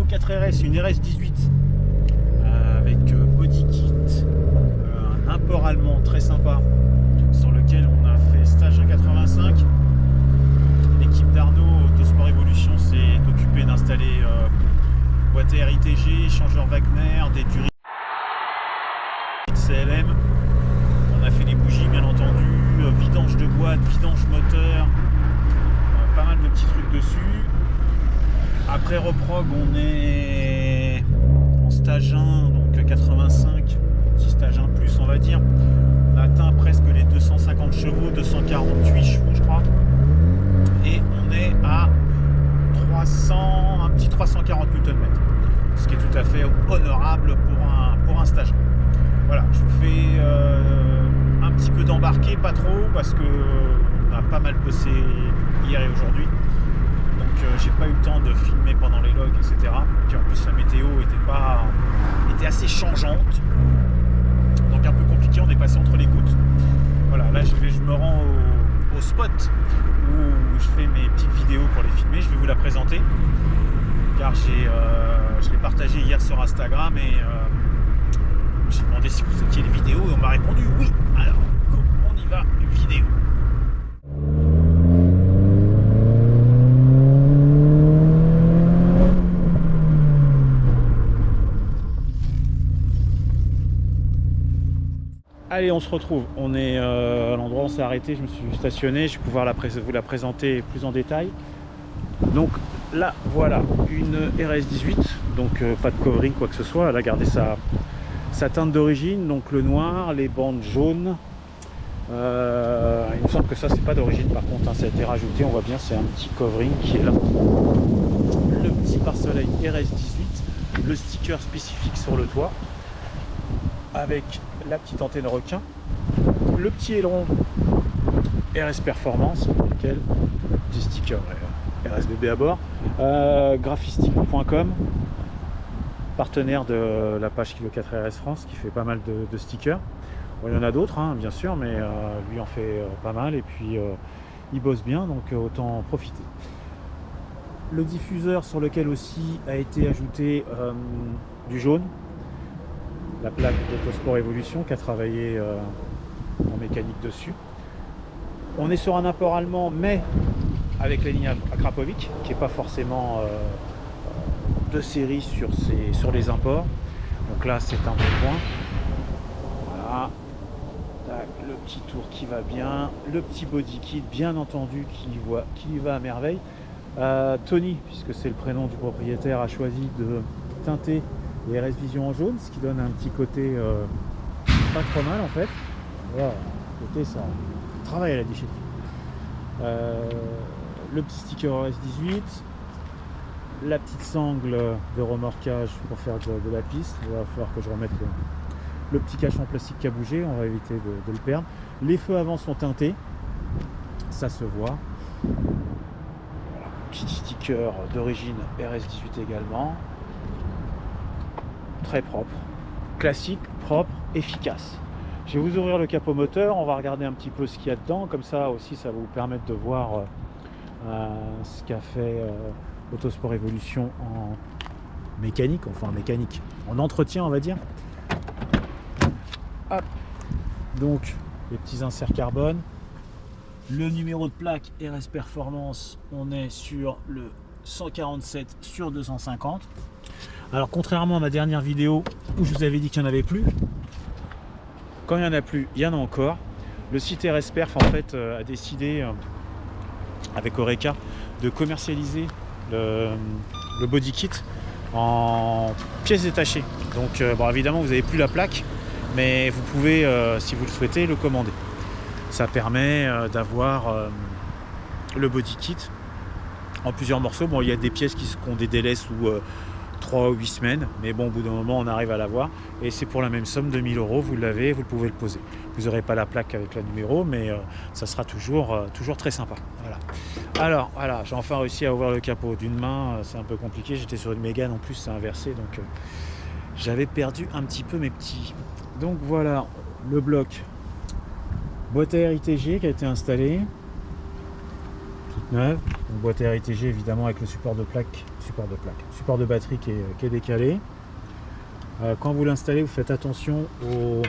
4RS, une RS18 avec body kit, un import allemand très sympa sur lequel on a fait stage 1,85. L'équipe d'Arnaud Autosport Evolution s'est occupée d'installer boîte RITG, changeur Wagner, des durées CLM. On a fait les bougies bien entendu, vidange de boîte, vidange moteur, pas mal de petits trucs dessus. Après reprog, on est en stage 1, donc 85, petit stage 1 plus on va dire. On a atteint presque les 250 chevaux, 248 chevaux je crois. Et on est à 300, un petit 340 Nm, ce qui est tout à fait honorable pour un stage 1. Voilà, je vous fais un petit peu d'embarquer, pas trop, parce que on a pas mal bossé hier et aujourd'hui. Donc j'ai pas eu le temps de filmer pendant les logs, etc. Puis en plus la météo était assez changeante. Donc un peu compliqué, on est passé entre les gouttes. Voilà, là je me rends au spot où je fais mes petites vidéos pour les filmer. Je vais vous la présenter. Car je l'ai partagé hier sur Instagram et j'ai demandé si vous étiez les vidéos et on m'a répondu oui. Alors, on y va, vidéo. Allez, on se retrouve. On est à l'endroit où on s'est arrêté. Je me suis stationné. Je vais pouvoir vous la présenter plus en détail. Donc là, voilà une RS18. Donc pas de covering, quoi que ce soit. Elle a gardé sa teinte d'origine. Donc le noir, les bandes jaunes. Il me semble que ça, c'est pas d'origine. Par contre, hein, ça a été rajouté. On voit bien, c'est un petit covering qui est là. Le petit pare-soleil RS18. Le sticker spécifique sur le toit. Avec la petite antenne requin, le petit aileron RS Performance, lequel du sticker RSBB à bord, graphistic.com, partenaire de la page Kilo 4 RS France, qui fait pas mal de stickers. Bon, il y en a d'autres, hein, bien sûr, mais lui en fait pas mal, et puis il bosse bien, donc autant en profiter. Le diffuseur sur lequel aussi a été ajouté du jaune, la plaque d'Autosport Evolution qui a travaillé en mécanique dessus. On est sur un import allemand, mais avec la ligne Akrapovic, qui n'est pas forcément de série sur les imports. Donc là, c'est un bon point. Voilà. Tac, le petit tour qui va bien, le petit body kit, bien entendu, qui va à merveille. Tony, puisque c'est le prénom du propriétaire, a choisi de teinter les RS Vision en jaune, ce qui donne un petit côté pas trop mal en fait. Voilà, côté ça travaille à la déchetterie. Le petit sticker RS18, la petite sangle de remorquage pour faire de la piste. Il va falloir que je remette le petit cache en plastique qui a bougé, on va éviter de le perdre. Les feux avant sont teintés, ça se voit. Voilà, petit sticker d'origine RS18 également. Très propre, classique, propre, efficace. Je vais vous ouvrir le capot moteur, on va regarder un petit peu ce qu'il y a dedans, comme ça aussi ça va vous permettre de voir ce qu'a fait Autosport Evolution en mécanique, en entretien on va dire. Hop. Donc les petits inserts carbone, le numéro de plaque RS Performance, on est sur le 147 sur 250. Alors contrairement à ma dernière vidéo où je vous avais dit qu'il n'y en avait plus, quand il n'y en a plus, il y en a encore. Le site RS Perf en fait a décidé avec Oreca de commercialiser le body kit en pièces détachées. Donc bon, évidemment vous n'avez plus la plaque, mais vous pouvez si vous le souhaitez le commander. Ça permet d'avoir le body kit en plusieurs morceaux. Bon, il y a des pièces qui ont des délais sous 3 ou 8 semaines, mais bon, au bout d'un moment on arrive à l'avoir, et c'est pour la même somme, 2000 €, vous l'avez, vous pouvez le poser. Vous n'aurez pas la plaque avec le numéro, mais ça sera toujours très sympa. Voilà. Alors voilà, j'ai enfin réussi à ouvrir le capot d'une main, c'est un peu compliqué, j'étais sur une Mégane en plus, c'est inversé, donc j'avais perdu un petit peu mes petits. Donc voilà, le bloc boîte à air ITG qui a été installé, toute neuve. Donc, boîte RITG évidemment avec le support de batterie qui est décalé. Quand vous l'installez, vous faites attention au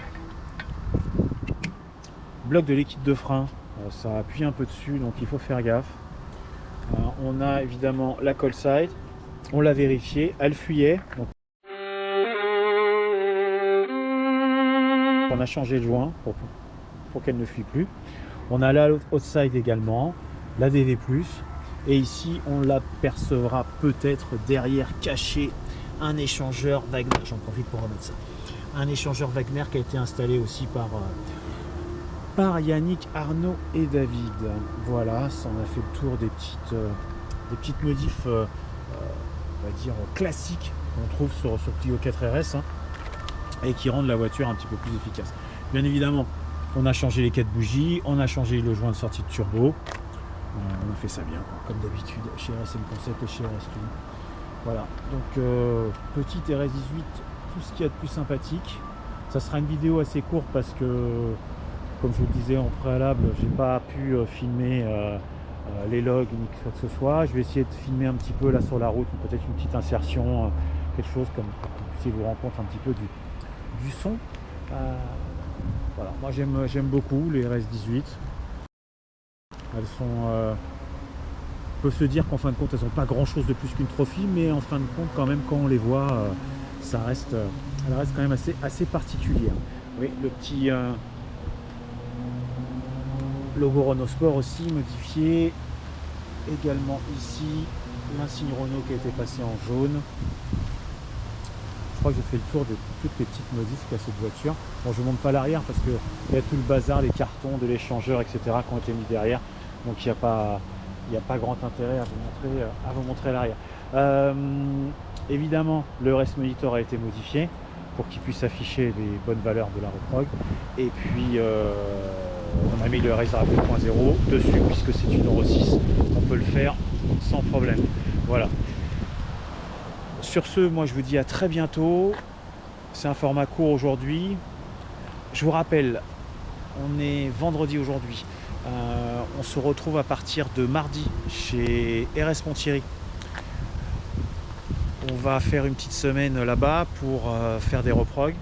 bloc de liquide de frein. Ça appuie un peu dessus, donc il faut faire gaffe. On a évidemment la call side, on l'a vérifié, elle fuyait. Donc on a changé le joint pour qu'elle ne fuit plus. On a la outside également, la DV+, et ici on l'apercevra peut-être derrière caché un échangeur Wagner. J'en profite pour remettre ça. Un échangeur Wagner qui a été installé aussi par Yannick, Arnaud et David. Voilà, ça on a fait le tour des petites modifs, on va dire classiques qu'on trouve sur Clio 4 RS, hein, et qui rendent la voiture un petit peu plus efficace. Bien évidemment, on a changé les 4 bougies, on a changé le joint de sortie de turbo. On a fait ça bien, quoi, comme d'habitude chez RSM Concept et chez RS2. Voilà, donc petite RS18, tout ce qu'il y a de plus sympathique. Ça sera une vidéo assez courte parce que, comme je vous le disais en préalable, j'ai pas pu filmer les logs ni quoi que ce soit. Je vais essayer de filmer un petit peu là sur la route, peut-être une petite insertion, quelque chose comme pour que vous puissiez vous rendre compte un petit peu du son. Voilà, moi j'aime beaucoup les RS18. Elles sont, on peut se dire qu'en fin de compte elles n'ont pas grand chose de plus qu'une trophy, mais en fin de compte quand même quand on les voit, elle reste quand même assez particulière. Oui, le petit logo Renault Sport aussi modifié. Également ici l'insigne Renault qui a été passé en jaune. Je crois que j'ai fait le tour de toutes les petites modifs qu'a cette voiture. Bon, je ne monte pas l'arrière parce qu'il y a tout le bazar, les cartons de l'échangeur, etc. qui ont été mis derrière. Donc il n'y a pas grand intérêt à vous montrer l'arrière. Évidemment, le RS Monitor a été modifié pour qu'il puisse afficher les bonnes valeurs de la reprog. Et puis on a mis le RS 2.0 dessus puisque c'est une Euro 6. On peut le faire sans problème. Voilà. Sur ce, moi je vous dis à très bientôt. C'est un format court aujourd'hui. Je vous rappelle, on est vendredi aujourd'hui. On se retrouve à partir de mardi chez RS Monthierry. On va faire une petite semaine là-bas pour faire des reprogs.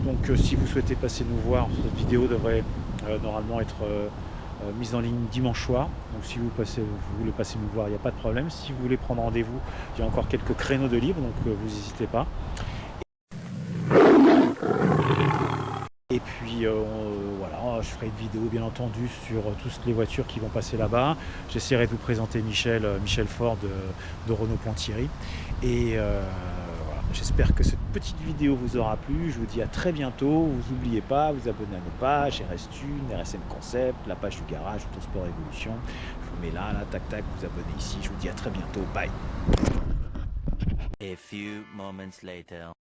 Donc si vous souhaitez passer nous voir, cette vidéo devrait normalement être mise en ligne dimanche soir. Donc si vous voulez passer nous voir, il n'y a pas de problème. Si vous voulez prendre rendez-vous, il y a encore quelques créneaux de libre, donc vous n'hésitez pas. Et puis voilà, je ferai une vidéo bien entendu sur toutes les voitures qui vont passer là-bas. J'essaierai de vous présenter Michel Fort de Renault Ponthierry. Et voilà, j'espère que cette petite vidéo vous aura plu. Je vous dis à très bientôt. Vous n'oubliez pas, vous abonnez à nos pages, RS1, RSM Concept, la page du garage, Autosport Evolution. Je vous mets là, tac tac, vous abonnez ici. Je vous dis à très bientôt. Bye. A few moments later.